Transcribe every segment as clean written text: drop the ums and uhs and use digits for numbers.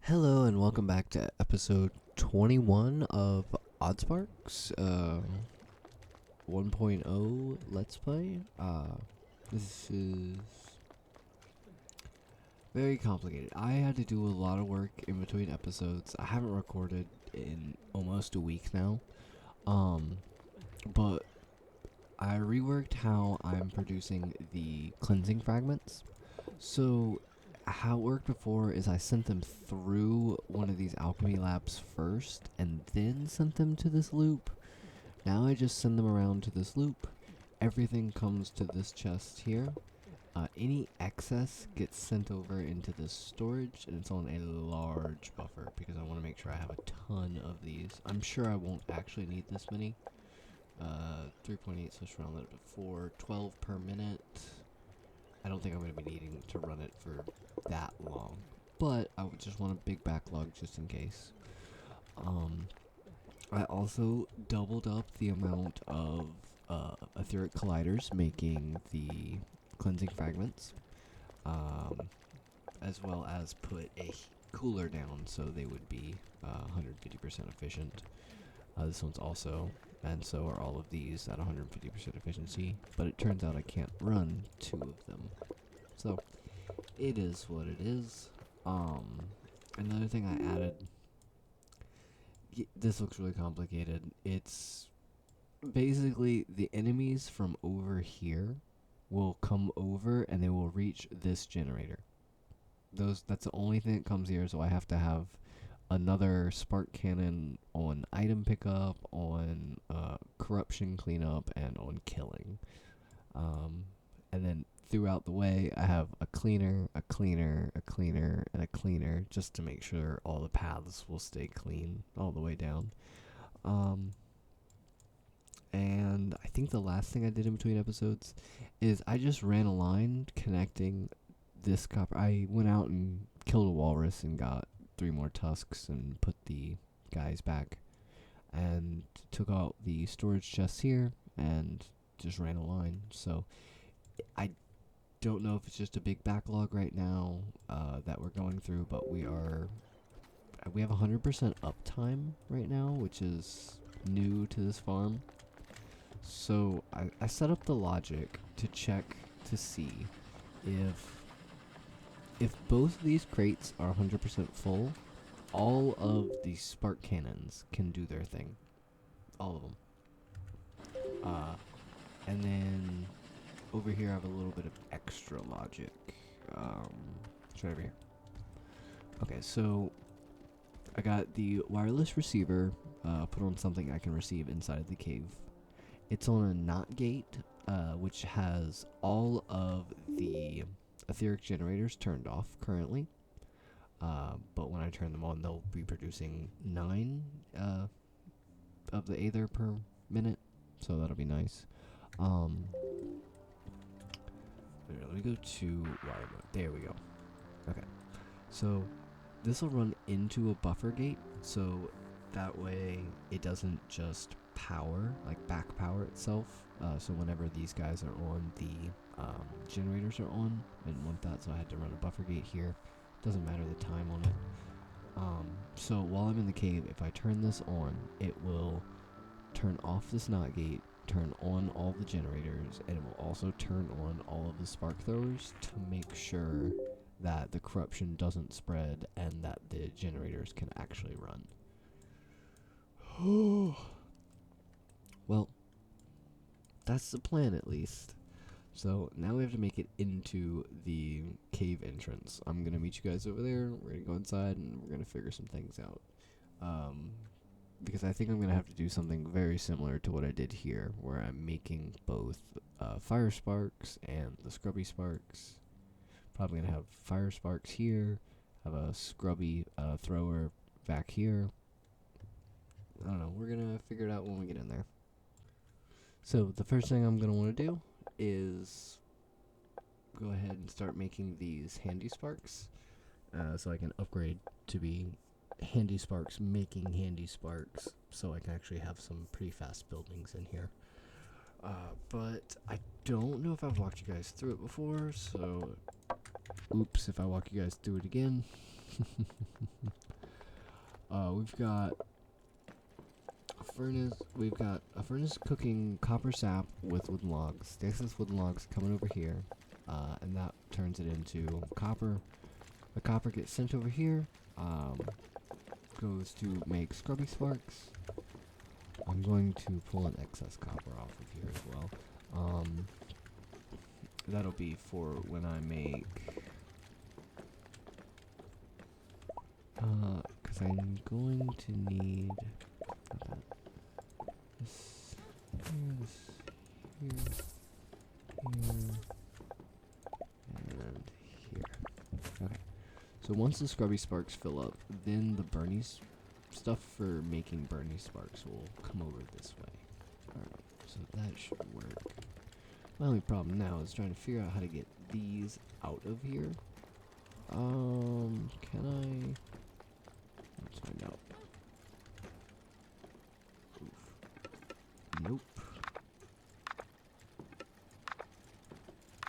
Hello and welcome back to episode 21 of OddSparks 1.0 Let's Play. This is very complicated. I had to do a lot of work in between episodes. I haven't recorded in almost a week now. But I reworked how I'm producing the cleansing fragments. So how it worked before is I sent them through one of these alchemy labs first and then sent them to this loop. Now I just send them around to this loop. Everything comes to this chest here. Any excess gets sent over into this storage, and it's on a large buffer because I want to make sure I have a ton of these. I'm sure I won't actually need this many. 3.8, so let's round it up to 4, 12 per minute. I don't think I'm going to be needing to run it for that long, but I would just want a big backlog just in case. I also doubled up the amount of etheric colliders making the cleansing fragments, as well as put a cooler down so they would be 150% efficient. This one's also, and so are all of these at 150% efficiency, but it turns out I can't run 2 of them. So, it is what it is. Another thing I added, this looks really complicated. It's basically the enemies from over here will come over and they will reach this generator. That's the only thing that comes here, so I have to have another spark cannon on item pickup, on corruption cleanup, and on killing. And then throughout the way, I have a cleaner, a cleaner, a cleaner, and a cleaner, just to make sure all the paths will stay clean all the way down. And I think the last thing I did in between episodes is I just ran a line connecting this copper. I went out and killed a walrus and got 3 more tusks and put the guys back and took out the storage chests here and just ran a line. So I don't know if it's just a big backlog right now that we're going through, but we have 100% uptime right now, which is new to this farm. So I set up the logic to check to see if both of these crates are 100% full, all of the spark cannons can do their thing. All of them. And then over here I have a little bit of extra logic. It's right over here. Okay, so I got the wireless receiver put on something I can receive inside the cave. It's on a NOT gate, which has all of the etheric generators turned off currently. But when I turn them on, they'll be producing 9 of the aether per minute, so that'll be nice. Let me go to wire mode. There we go. Okay, so this will run into a buffer gate, so that way it doesn't just power, like back power itself. So whenever these guys are on, the generators are on. I didn't want that, so I had to run a buffer gate here. Doesn't matter the time on it. So while I'm in the cave, if I turn this on, it will turn off this NOT gate, turn on all the generators, and it will also turn on all of the spark throwers to make sure that the corruption doesn't spread and that the generators can actually run. Well, that's the plan at least. So now we have to make it into the cave entrance. I'm going to meet you guys over there. We're going to go inside and we're going to figure some things out. Because I think I'm going to have to do something very similar to what I did here, where I'm making both fire sparks and the scrubby sparks. Probably going to have fire sparks here, have a scrubby thrower back here. I don't know. We're going to figure it out when we get in there. So the first thing I'm going to want to do is go ahead and start making these handy sparks, so I can upgrade to be handy sparks making handy sparks, so I can actually have some pretty fast buildings in here. But I don't know if I've walked you guys through it before, so oops if I walk you guys through it again. we've got a furnace. We've got a furnace cooking copper sap with wooden logs. The excess wooden logs coming over here, and that turns it into copper. The copper gets sent over here. Goes to make scrubby sparks. I'm going to pull an excess copper off of here as well. That'll be for when I make, because I'm going to need this here, and here. Okay. So once the scrubby sparks fill up, then the Bernie's stuff for making Bernie sparks will come over this way. Alright, so that should work. My only problem now is trying to figure out how to get these out of here. Can I? Let's find out. Oof. Nope.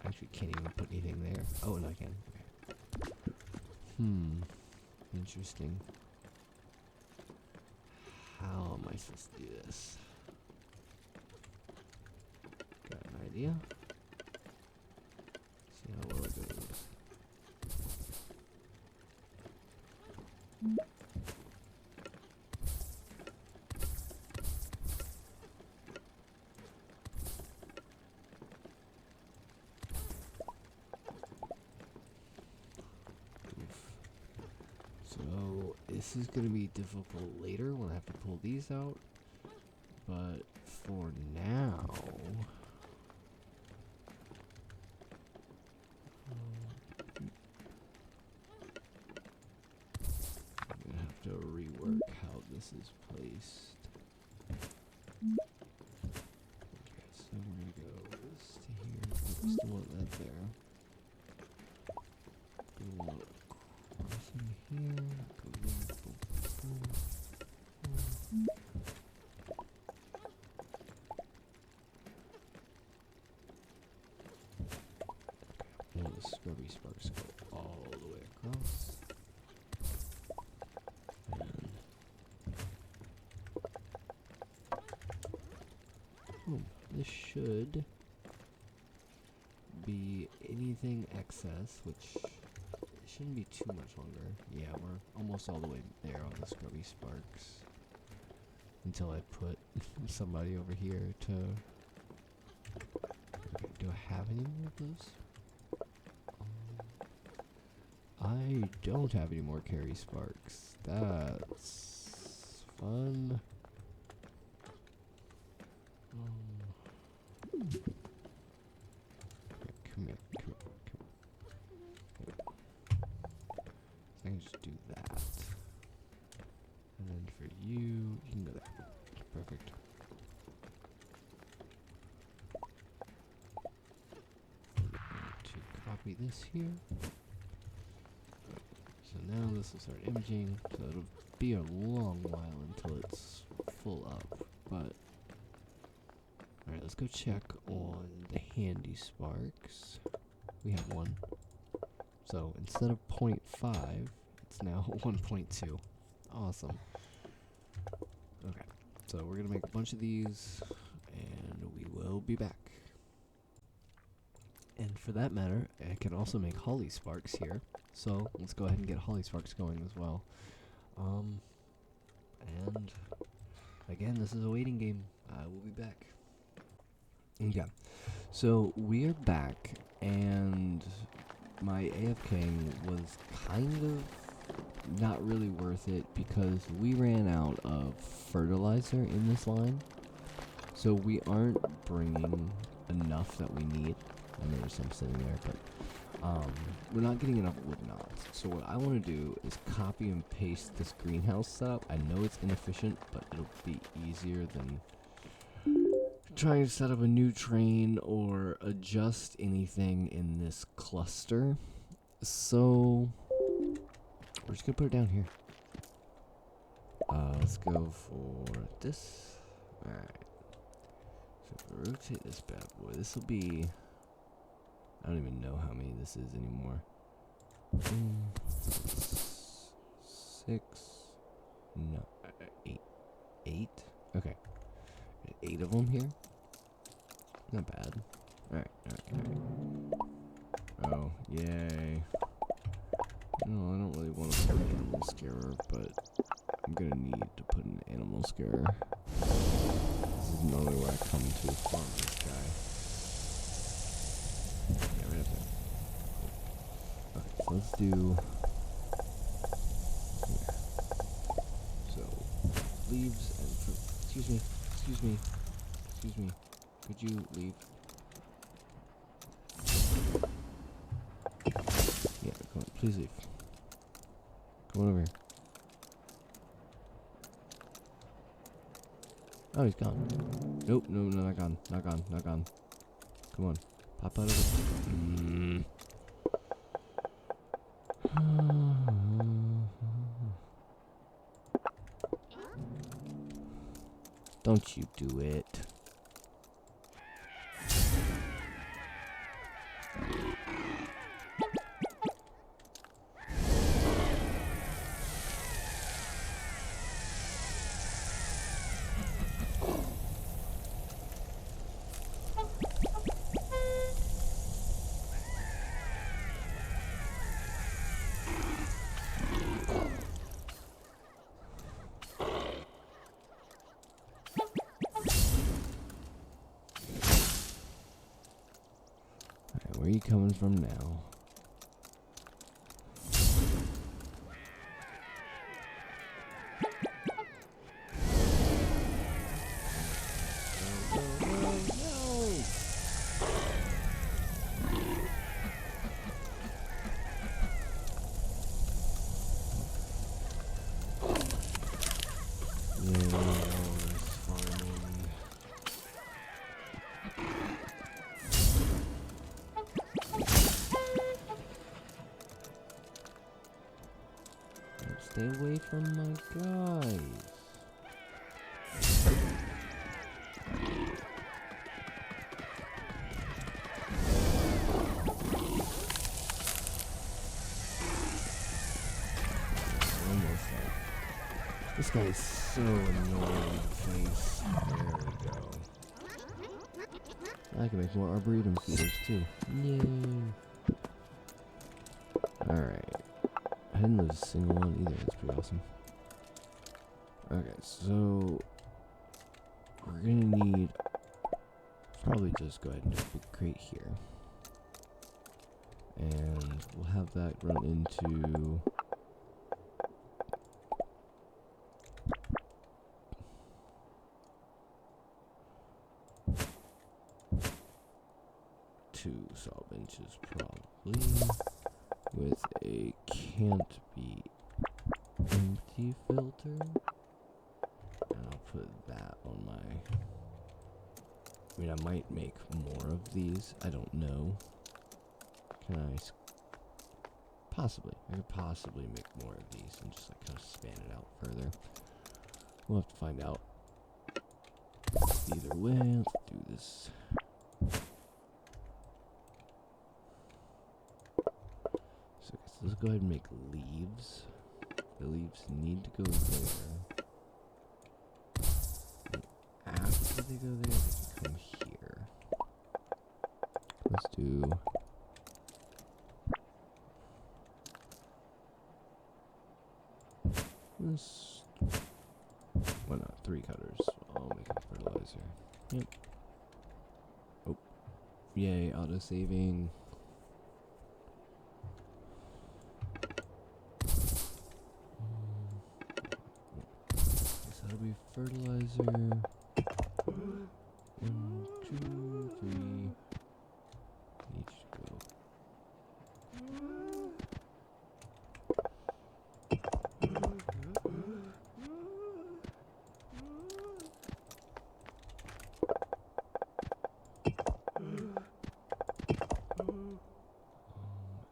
Actually, can't even put anything there. Oh, no, I can. Okay. Interesting. How am I supposed to do this? Got an idea. See how well it goes. So this is going to be difficult later when I have to pull these out, but for now, I'm going to have to rework how this is placed. Okay, so we're going to go this to here, still want that there. Go across in here, go there, boom, boom, boom. And the scrubby sparks go all the way across. And boom. This should be anything excess, which it shouldn't be too much longer. Yeah, we're almost all the way there on the scrubby sparks. Until I put somebody over here to... Okay, do I have any more of those? I don't have any more carry sparks. That's fun. Okay, come here. I can just do that. And then for you, you can go there. Perfect. To copy this here. So now this will start imaging, so it'll be a long while until it's full up, but alright, let's go check on the handy sparks. We have one. So instead of 0.5, it's now 1.2. Awesome. Okay, so we're gonna make a bunch of these, and we will be back. And for that matter, I can also make holly sparks here. So let's go ahead and get holly sparks going as well. And again, this is a waiting game. I will be back. Okay, so we are back, and my AFKing was kind of not really worth it because we ran out of fertilizer in this line. So we aren't bringing enough that we need. And there's some sitting there, but we're not getting enough wood knots. So what I want to do is copy and paste this greenhouse setup. I know it's inefficient, but it'll be easier than trying to set up a new train or adjust anything in this cluster. So we're just gonna put it down here. Let's go for this. Alright. So if we rotate this bad boy, this will be... I don't even know how many this is anymore. 6, No, 8. 8? Okay. 8 of them here? Not bad. Alright. Oh, yay. No, I don't really want to put an animal scarer, but I'm gonna need to put an animal scarer. This is normally where I come to farm this guy. Yeah, right up there. Cool. Okay, so let's do... here. So, leaves and fruit. Excuse me. Could you leave? Yeah, come on, please leave. Come on over here. Oh, he's gone. Nope, no, not gone. Come on, pop out of it. Don't you do it. Where are you coming from now? Stay away from my guys. Almost like this guy is so annoying in the face. There we go. I can make more arboretum feeders too. Yay! Alright. I didn't lose a single one either. That's pretty awesome. Okay, so we're gonna need probably just go ahead and do a big crate here, and we'll have that run into two saw benches probably, with a can't be empty filter, and I'll put that on my... I mean, I might make more of these. I don't know. Can I... Possibly. I could possibly make more of these and just like kind of span it out further. We'll have to find out. Either way, let's do this. So let's go ahead and make leaves. The leaves need to go there. And after they go there, they can come here. Let's do... this. Why not? 3 cutters. I'll make a fertilizer. Yep. Oh. Yay, auto-saving. Guess that'll be fertilizer. 1, 2, 3. Each go.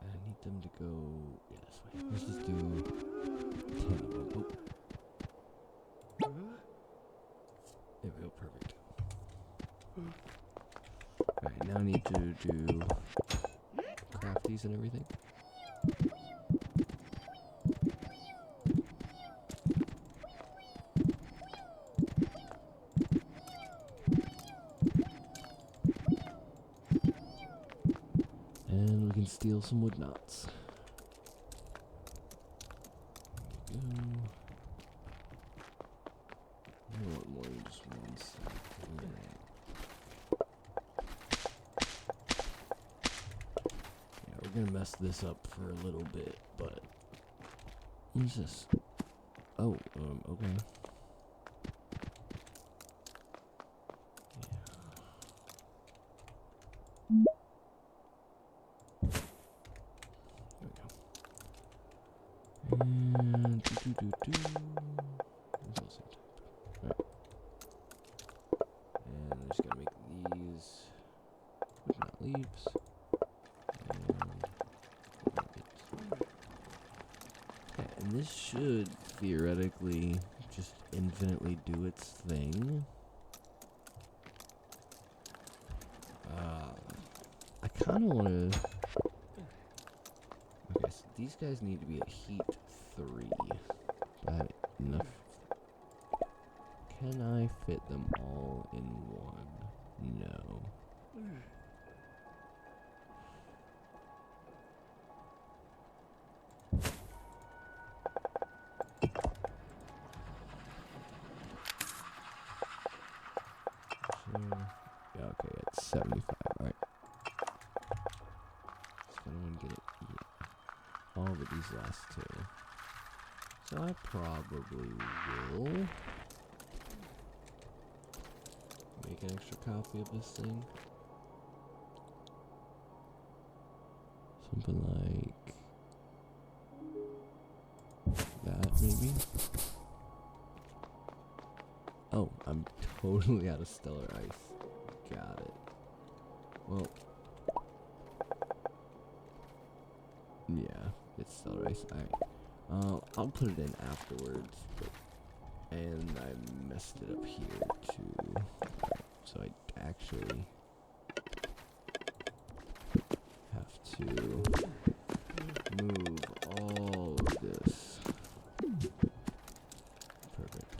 I need them to go this way. Let's just do 10 of them. Oh. There we go, perfect. Alright, now I need to do crafties and everything. steal some wood knots. There we go. I don't want more than just one stack. Yeah, we're gonna mess this up for a little bit, but what is this? Oh, okay. And There's also type. Right. And I'm just gonna make these not leaves. Okay, and this should theoretically just infinitely do its thing. I kind of want to. Okay, so these guys need to be at heat 3. Do I have enough? Can I fit them all in one? No. So, yeah, okay, it's 75. Alright. So I don't want to get it. Yeah. Oh, but these last 2. So I probably will make an extra copy of this thing. Something like that, maybe. Oh, I'm totally out of stellar ice. Got it. Well, yeah, it's stellar ice. Alright. I'll put it in afterwards, and I messed it up here too. Right, so I actually have to move all of this. Perfect.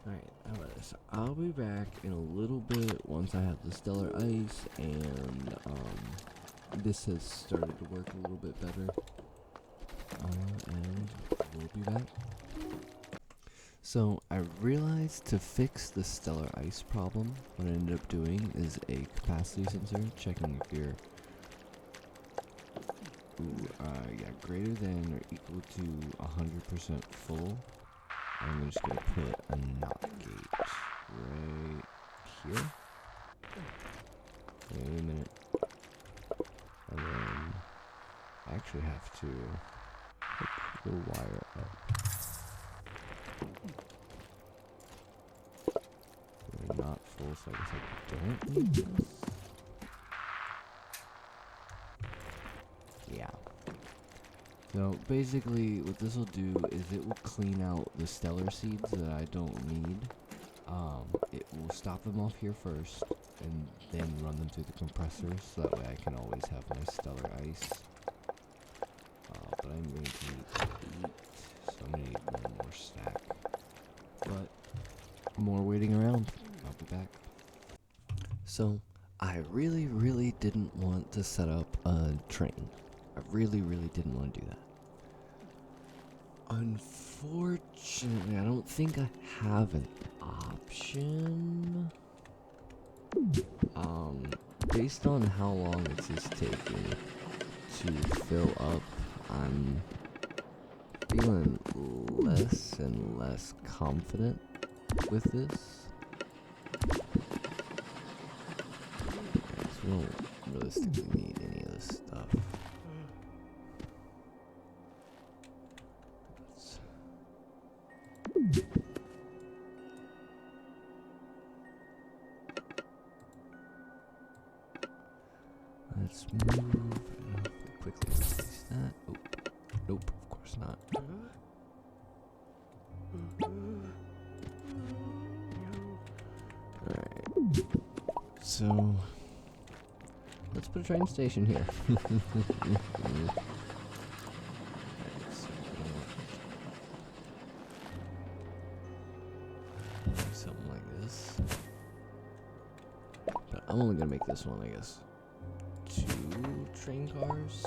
Alright, how about this? I'll be back in a little bit once I have the stellar ice and this has started to work a little bit better. And we'll be back. So I realized to fix the stellar ice problem, what I ended up doing is a capacity sensor checking if you're greater than or equal to 100% full. I'm just gonna put a knot gauge right here. Wait a minute. And then I actually have to hook the wire up. They're not full, so I guess I don't need this. Yeah. So basically what this will do is it will clean out the stellar seeds that I don't need. It will stop them off here first and then run them through the compressor so that way I can always have my stellar ice. But I'm going to need 8, so I'm going to need one more stack. But more waiting around. I'll be back. So I really didn't want to set up a train. I really didn't want to do that. Unfortunately, I don't think I have an option. Based on how long this is taking to fill up, I'm feeling less and less confident with this. We don't realistically need any of this stuff. Let's move and quickly replace that. Oh, nope, of course not. Alright. So, let's put a train station here. Something like this. But I'm only gonna make this one, I guess. train cars.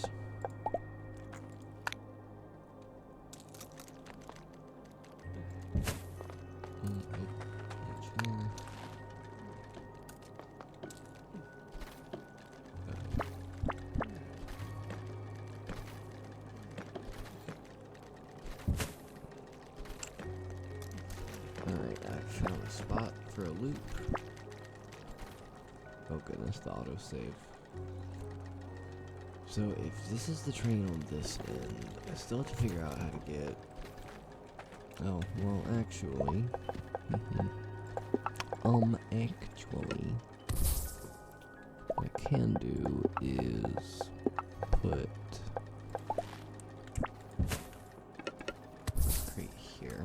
Alright, I found a spot for a loop. Oh goodness, the autosave. So if this is the train on this end, I still have to figure out how to get... Oh, well actually... actually... What I can do is... put... right here.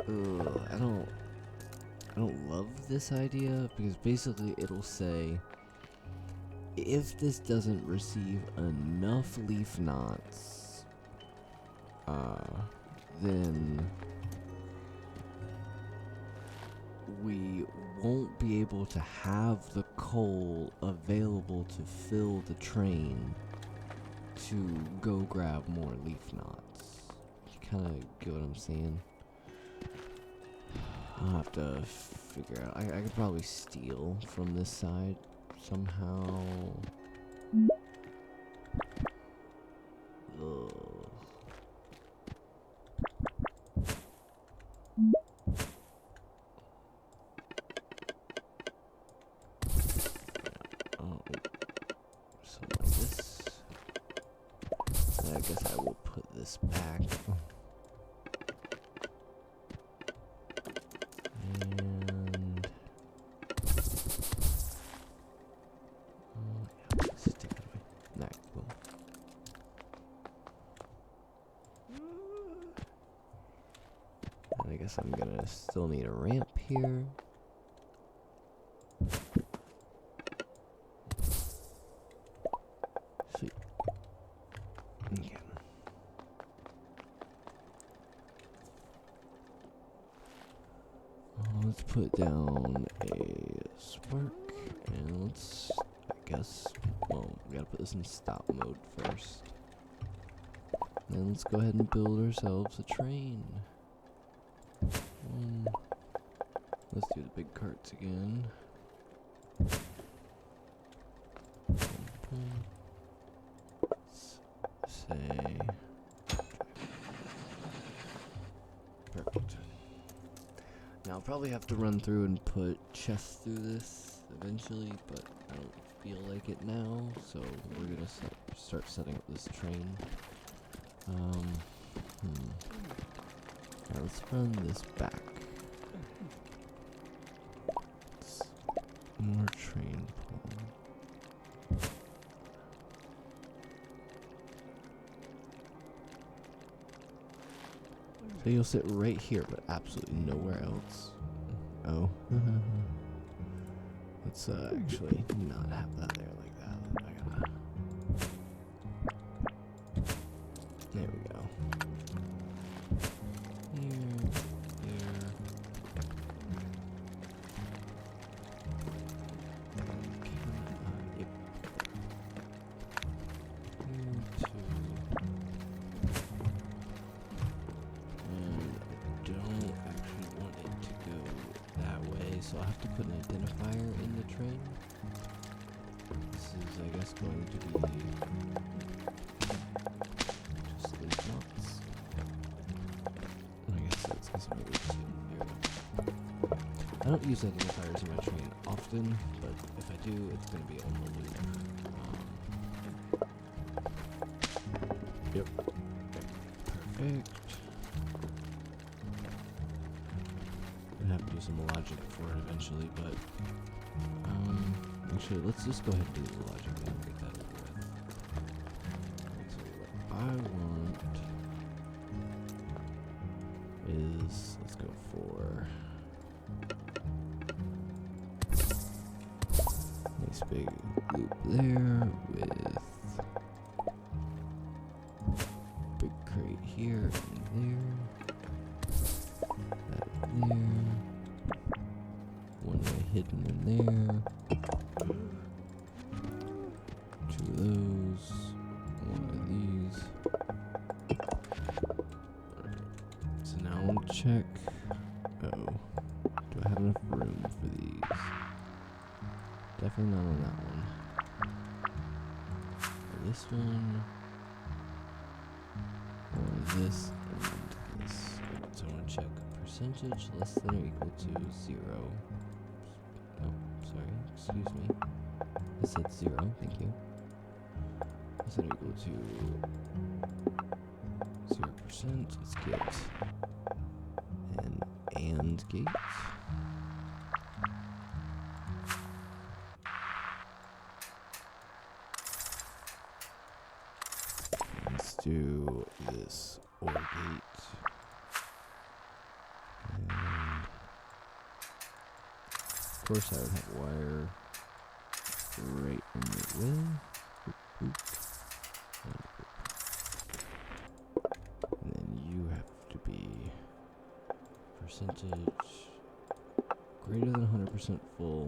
Ugh, I don't love this idea, because basically it'll say, if this doesn't receive enough leaf knots, then we won't be able to have the coal available to fill the train to go grab more leaf knots. You kind of get what I'm saying? I'll have to figure out. I could probably steal from this side somehow. Ugh. Oh, so like this. And I guess I will put this back. I guess I'm gonna still need a ramp here. Sweet. Okay. Let's put down a spark, and let's, I guess, well, we gotta put this in stop mode first. Then let's go ahead and build ourselves a train. Let's do the big carts again. Let's say perfect. Now I'll probably have to run through and put chests through this eventually, but I don't feel like it now, so we're gonna start setting up this train. Now let's run this back. More train pull. So you'll sit right here, but absolutely nowhere else. Oh. Let's actually not have that there like that. There we go. Here, there. Yep. Here, two. And I don't actually want it to go that way, so I'll have to put an identifier in the train. This is, I guess, going to be just leaf knots. I guess that's because I'm leaf here. I don't use identifiers in my train often, but if I do, it's going to be on the loop. Yep. Perfect. I'm gonna have to do some logic for it eventually, but actually, let's just go ahead and do the logic and get that over with. Okay, so what I want is, let's go for nice big loop there with big crate here and there. That there. One way hidden in there. Two check. Oh, do I have enough room for these? Definitely not on that one. Or this one. Or this and this. So I want to check percentage less than or equal to 0. Oh, sorry, excuse me. I said 0, thank you. Less than or equal to 0%. Let's get an AND gate. Let's do this OR gate. And of course I would have wire right in the way. Oop, oop. And then you have to be percentage greater than 100% full,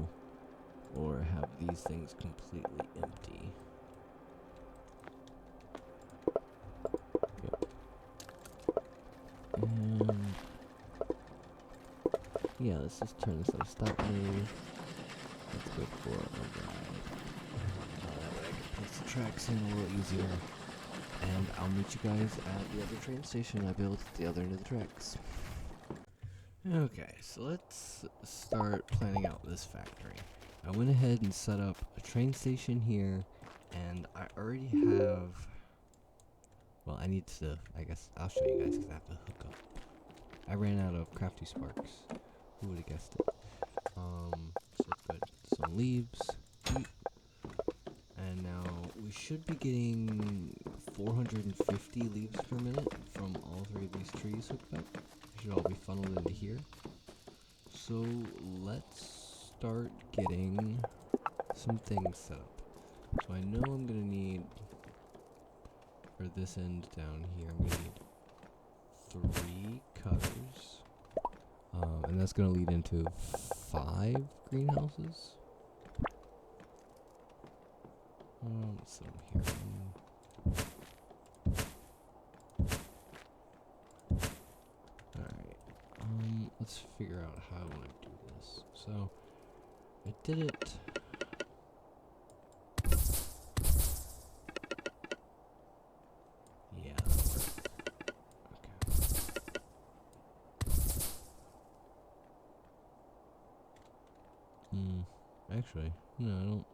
or have these things completely empty. Yep. And yeah, let's just turn this on stop mode. Let's go for a ride. That way I can place the tracks in a little easier. And I'll meet you guys at the other train station I built at the other end of the tracks. Okay, so let's start planning out this factory. I went ahead and set up a train station here, and I already have... Well, I need to... I guess I'll show you guys because I have to hook up. I ran out of crafty sparks. Who would have guessed it? So let's go ahead and put some leaves. And now we should be getting 450 leaves per minute from all 3 of these trees hooked up. They should all be funneled into here. So let's start getting some things set up. So I know I'm gonna need, for this end down here, I'm gonna need 3 cutters. And that's gonna lead into 5 greenhouses. Let's set them here. Alright. Let's figure out how I want to do this. So, I did it. Yeah, that'll work. Okay. Actually, no, I don't.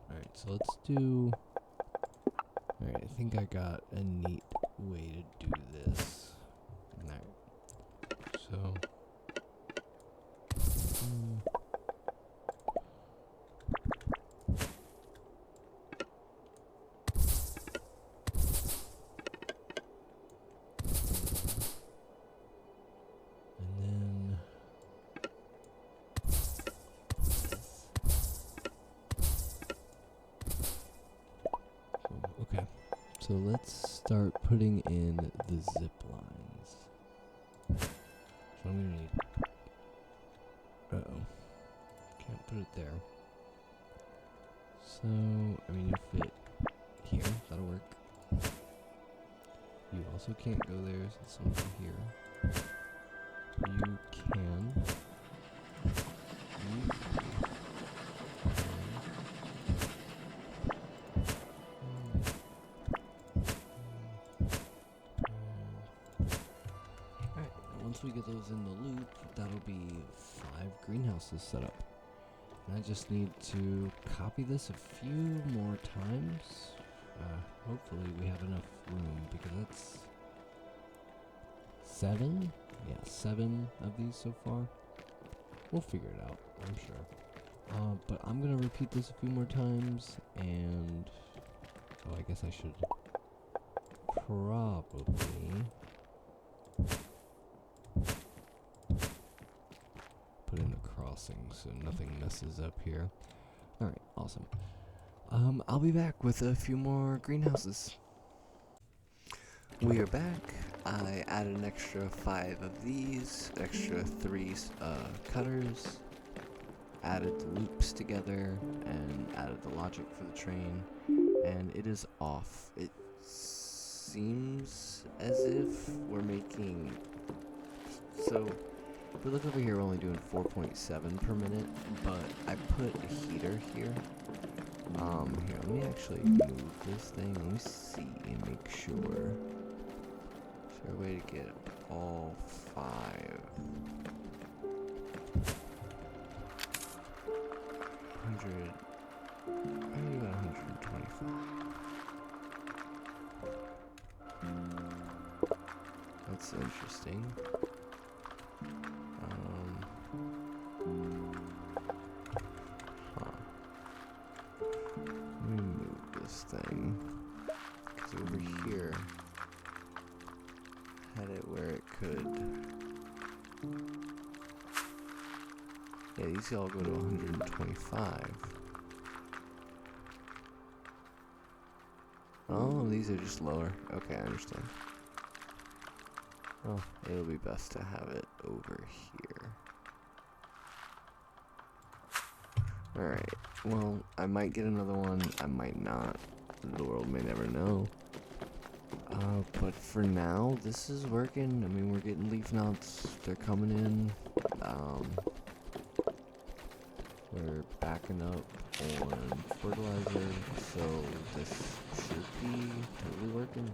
Alright, so let's do... Alright, I think I got a neat way to do this. Alright, so... So let's start putting in the zip lines. So I'm gonna need... Uh-oh. Can't put it there. So, I mean, if it... Here, that'll work. You also can't go there, so something here. You can. Once we get those in the loop, that'll be 5 greenhouses set up. And I just need to copy this a few more times. Hopefully we have enough room, because that's 7? Yeah, 7 of these so far. We'll figure it out, I'm sure. But I'm gonna repeat this a few more times, and... Oh, I guess I should probably... put in the crossing so nothing messes up here. Alright, awesome. I'll be back with a few more greenhouses. We are back. I added an extra 5 of these, extra 3 cutters, added the loops together, and added the logic for the train, and it is off. It's seems as if we're making... So, if we look over here, we're only doing 4.7 per minute, but I put a heater here. Here, let me actually move this thing. Let me see and make sure. Is there a way to get all 5? 100. Why are you at 125? That's interesting. Let me move this thing. Because over here, had it where it could. Yeah, these all go to 125. Oh, these are just lower. Okay, I understand. Well, it'll be best to have it over here. Alright, well, I might get another one, I might not. The world may never know. But for now, this is working. I mean, we're getting leaf knots, they're coming in. We're backing up on fertilizer, so this should be totally working.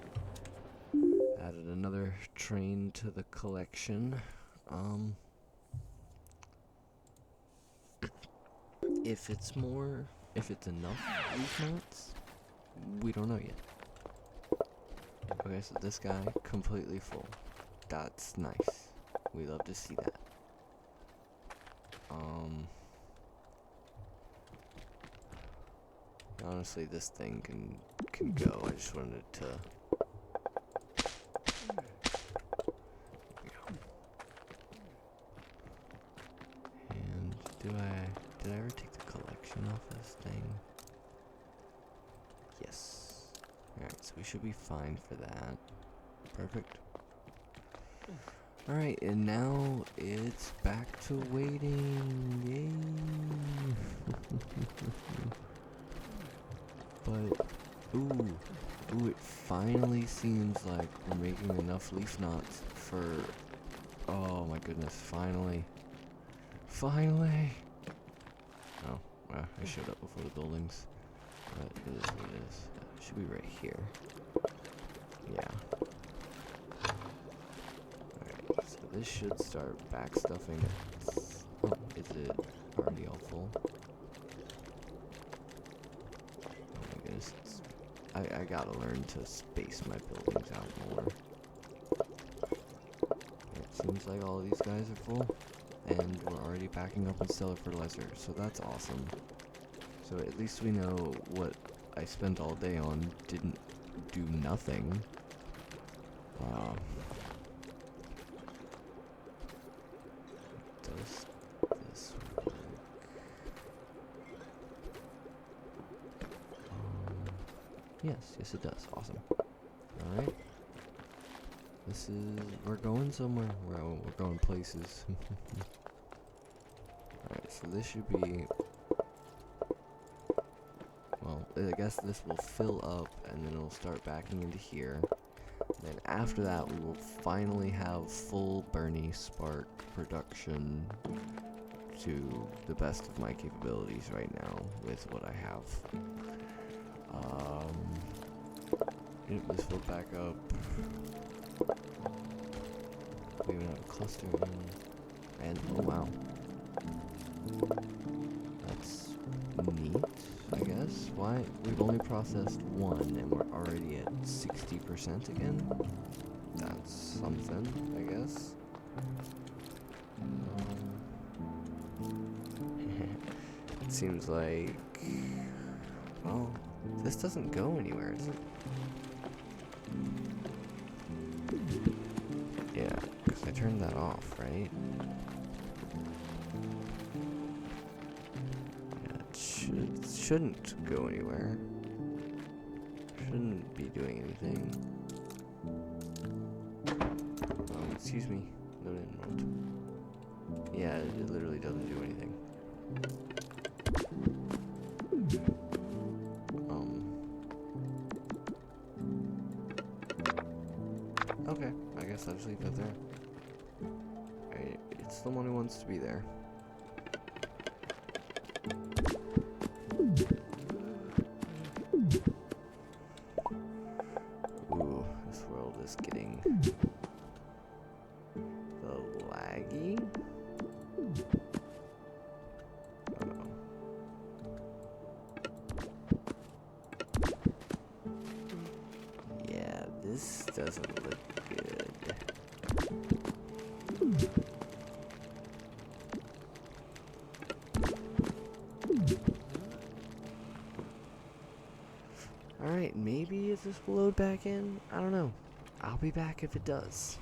Added another train to the collection. If it's enough leaf knots, we don't know yet. Okay, so this guy, completely full. That's nice. We love to see that. Honestly, this thing can go. I just wanted to... And did I ever take the collection off this thing? Yes. Alright, so we should be fine for that. Perfect. Alright, and now it's back to waiting. Yay! But, ooh, it finally seems like we're making enough leaf knots for, oh my goodness, finally. Finally! Oh, well, I showed up before the buildings. But it is what it is. It should be right here. Yeah. Alright, so this should start backstuffing it. Oh, is it already all full? I gotta learn to space my buildings out more. It seems like all of these guys are full, and we're already packing up on stellar fertilizer, so that's awesome. So at least we know what I spent all day on didn't do nothing. Does this work? Yes, it does. Awesome. Alright. We're going somewhere. We're going places. Alright, so this should be, well, I guess this will fill up and then it'll start backing into here. Then after that, we will finally have full Bernie Spark production to the best of my capabilities right now with what I have. Yep, this filled back up. We even have a cluster in. And, oh wow. That's neat, I guess. Why? We've only processed one and we're already at 60% again? That's something, I guess. It seems like... well, this doesn't go anywhere, does it? Yeah, because I turned that off, right? Yeah, it shouldn't go anywhere. Shouldn't be doing anything. Excuse me. Load enrolled. Yeah, it literally doesn't do anything. guess I'll just leave that there. It's the one who wants to be there. Ooh, this world is getting the laggy. Uh-oh. Yeah, this doesn't look good. Alright, maybe if this will load back in. I don't know. I'll be back if it does.